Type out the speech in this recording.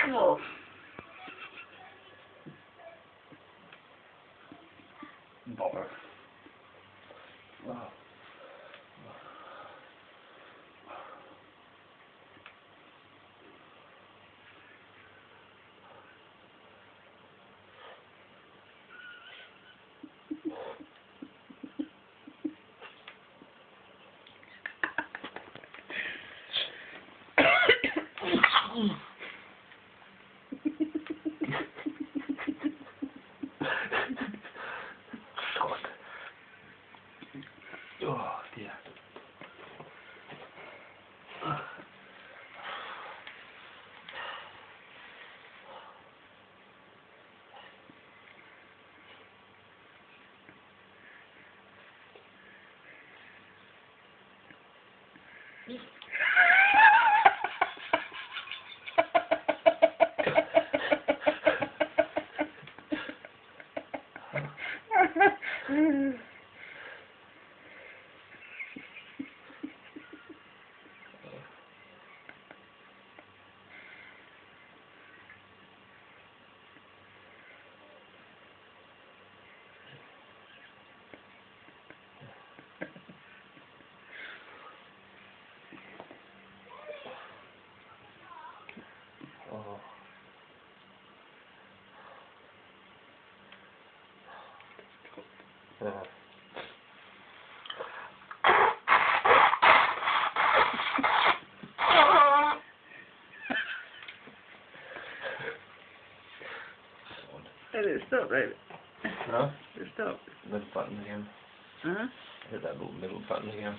Oh. Bother. Oh. Oh dear. Oh. Yeah. Let it stop, David. No? It stopped. Middle button again. Huh? Hit that little middle button again.